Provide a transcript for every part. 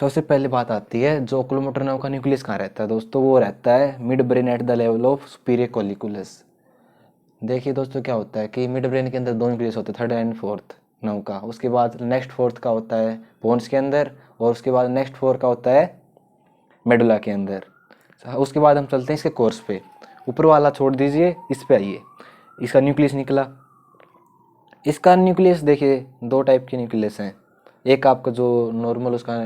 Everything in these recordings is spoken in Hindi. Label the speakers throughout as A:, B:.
A: सबसे पहली बात आती है जो ओकुलोमोटर नर्व का न्यूक्लियस कहाँ रहता है दोस्तों, वो रहता है mid brain at the level of superior colliculus. देखिए दोस्तों क्या होता है कि मिड ब्रेन के अंदर दो न्यूक्लियस होते हैं, थर्ड एंड फोर्थ नर्व का। उसके बाद नेक्स्ट फोर्थ का होता है बोन्स के अंदर, और उसके बाद नेक्स्ट फोर्थ का होता है मेडुला के अंदर। उसके बाद हम चलते हैं इसके कोर्स पे। ऊपर वाला छोड़ दीजिए, इस पे आइए। इसका न्यूक्लियस निकला। इसका न्यूक्लियस देखिए दो टाइप के न्यूक्लियस हैं। एक आपका जो नॉर्मल उसका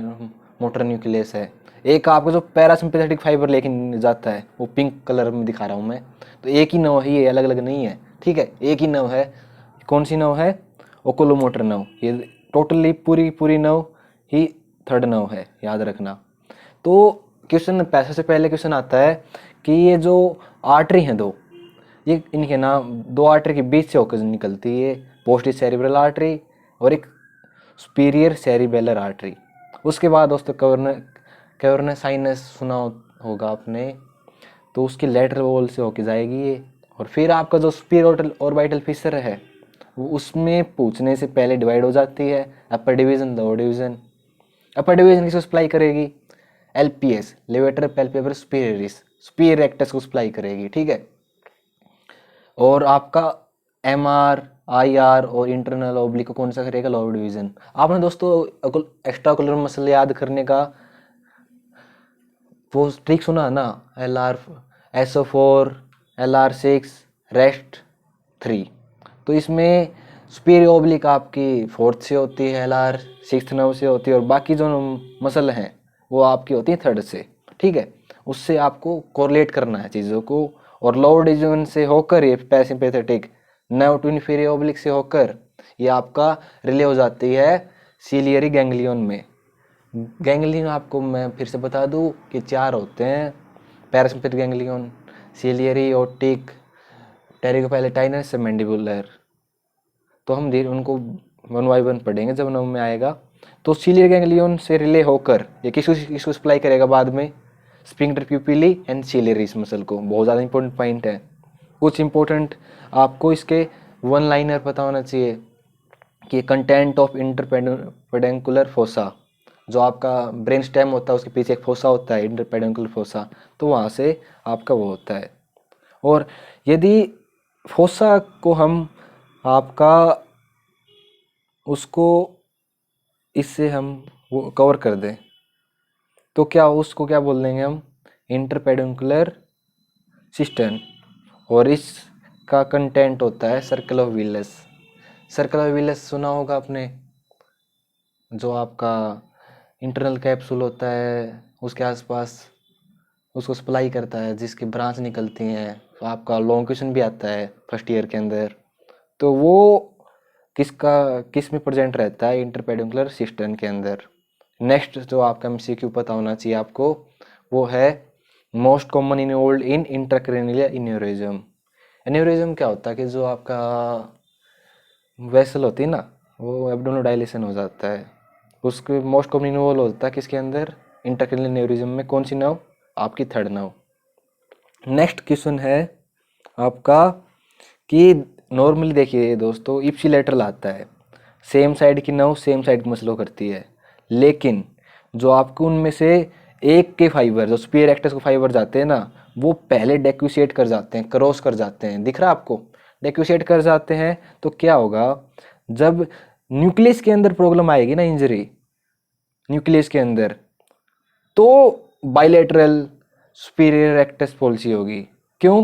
A: मोटर न्यूक्लियस है, एक आपका जो पैरासिम्पैथेटिक फाइबर लेके जाता है, वो पिंक कलर में दिखा रहा हूँ मैं। तो एक ही नव है ये, अलग अलग नहीं है, ठीक है, एक ही नव है। कौन सी नव है? ओकुलोमोटर नव। ये टोटली पूरी पूरी नव ही थर्ड नव है, याद रखना। तो क्वेश्चन पैसे से पहले क्वेश्चन आता है कि ये जो आर्टरी हैं दो, ये इनके नाम, दो आर्टरी के बीच से होकर निकलती है, पोस्टीरियर सेरिब्रल आर्टरी और एक सुपीरियर सेरिबेलर आर्टरी। उसके बाद दोस्तों कैवर्नर साइनस सुना होगा आपने, तो उसकी लेटरल वॉल से होके जाएगी ये। और फिर आपका जो सुपीरियर ऑर्बिटल फिशर है, वो उसमें पूछने से पहले डिवाइड हो जाती है, upper division lower division. Upper division किसको सप्लाई करेगी? LPS, levator palpebrae superioris, superior rectus को सप्लाई करेगी, ठीक है। और आपका एमआर, आईआर और इंटरनल ओब्लिक को कौन सा करेगा? Lower division. आपने दोस्तों एक्स्ट्रा कुलर मसल याद करने का वो ट्रिक सुना है ना, LR SO4, LR6, रेस्ट 3। तो इसमें सुपीरियर ओब्लिक आपकी फोर्थ से होती है, LR6 नर्व से होती है, और बाकी जो मसल हैं वो आपकी होती है थर्ड से, ठीक है। उससे आपको कोरिलेट करना है चीज़ों को। और लोअर डिवीजन से होकर ये parasympathetic nerve to inferior oblique से होकर ये आपका रिले हो जाती है सीलियरी गैंग्लियन में। गैंग्लियन आपको मैं फिर से बता दूं कि चार होते हैं: पैरासिम्पैथिक गैंग्लियन, सीलियरी, ओप्टिक, टेरिकोपैलेटाइनस, मैंडिबुलर। तो हम धीरे उनको वन बाय वन पढ़ेंगे जब नंबर में आएगा। तो सीलियर गैंग्लियन से रिले होकर ये किसको सप्लाई करेगा बाद में? स्फिंक्टर प्यूपिली एंड सीलियरिस मसल को। बहुत ज़्यादा इंपॉर्टेंट पॉइंट है। कुछ इंपॉर्टेंट आपको इसके वन लाइनर पता होना चाहिए कि कंटेंट ऑफ इंटरपेडेंकुलर फोसा, जो आपका ब्रेन स्टेम होता है उसके पीछे एक फोसा होता है, इंटरपेडेंकुलर फोसा, तो वहाँ से आपका वो होता है। और यदि फोसा को हम आपका उसको इससे हम वो कवर कर दें तो क्या उसको क्या बोल देंगे हम? इंटरपेडिकुलर सिस्टम। और इसका कंटेंट होता है circle of villous. Circle of villous सुना होगा आपने, जो आपका इंटरनल कैप्सूल होता है उसके आसपास उसको सप्लाई करता है, जिसकी ब्रांच निकलती हैं। तो आपका लॉन्ग क्वेश्चन भी आता है फर्स्ट ईयर के अंदर, तो वो किस में प्रेजेंट रहता है? इंटरपेडिकुलर सिस्टम के अंदर। नेक्स्ट जो आपका एमसीक्यू पता होना चाहिए आपको, वो है most common involve in intracranial aneurysm. Aneurysm क्या होता है कि जो आपका वेसल होती है ना, वो एब्डोमिनल डायलेशन हो जाता है, उसके मोस्ट कॉमन इन्वॉल्व होता है किसके अंदर? इंट्राक्रैनियल एन्यूरिज्म में। कौन सी नर्व? आपकी थर्ड नर्व। नेक्स्ट क्वेश्चन है आपका कि नॉर्मली देखिए दोस्तों इप्सिलेटरल आता है, सेम साइड की नर्व सेम साइड की मसल करती है, लेकिन जो आपको उनमें से एक के फाइबर, जो सुपीरियर रेक्टस को फाइबर जाते हैं ना, वो पहले डेक्यूसिएट कर जाते हैं, क्रॉस कर जाते हैं। दिख रहा है आपको? डेक्यूसिएट कर जाते हैं तो क्या होगा? जब न्यूक्लियस के अंदर प्रॉब्लम आएगी ना, इंजरी न्यूक्लियस के अंदर, तो बाइलेटरल सुपीरियर रेक्टस पॉलिसी होगी। क्यों?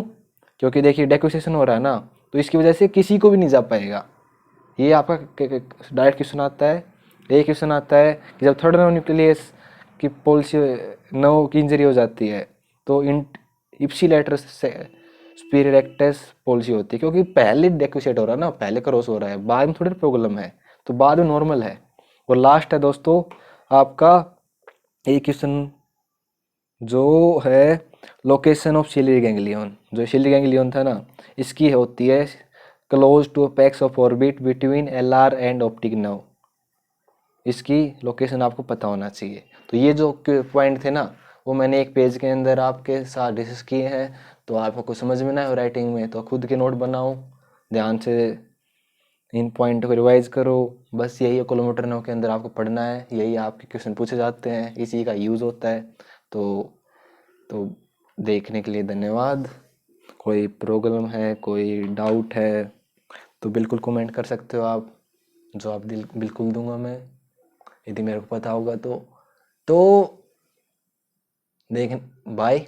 A: क्योंकि देखिए डेक्यूसेशन हो रहा है ना, तो इसकी वजह से किसी को भी नहीं जा पाएगा। ये आपका डायरेक्ट क्वेश्चन आता है। एक क्वेश्चन आता है कि जब थर्ड नर्व न्यूक्लियस की पॉलिसी नर्व की इंजरी हो जाती है तो इप्सिलेटरल सुपीरियर रेक्टस पॉलिसी होती है, क्योंकि पहले डेक्यूसेट हो रहा है ना, पहले क्रॉस हो रहा है, बाद में थोड़ी प्रॉब्लम है, तो बाद में नॉर्मल है। और लास्ट है दोस्तों आपका एक क्वेश्चन जो है लोकेशन ऑफ सिलियरी गैंग्लियन। जो सिलियरी गैंग्लियन था ना, इसकी होती है close to apex of orbit between LR and optic nerve. इसकी लोकेशन आपको पता होना चाहिए। तो ये जो पॉइंट थे ना, वो मैंने एक पेज के अंदर आपके साथ डिस्कस किए हैं। तो आपको कुछ समझ में ना हो राइटिंग में, तो खुद के नोट बनाओ, ध्यान से इन पॉइंट को रिवाइज करो। बस यही है, किलोमीटर नौ के अंदर आपको पढ़ना है, यही आपके क्वेश्चन पूछे जाते हैं, इसी का यूज़ होता है। तो देखने के लिए धन्यवाद। कोई प्रॉब्लम है, कोई डाउट है तो बिल्कुल कमेंट कर सकते हो आप, जवाब बिल्कुल दूंगा मैं, यदि मेरे को पता होगा तो। देख, बाय।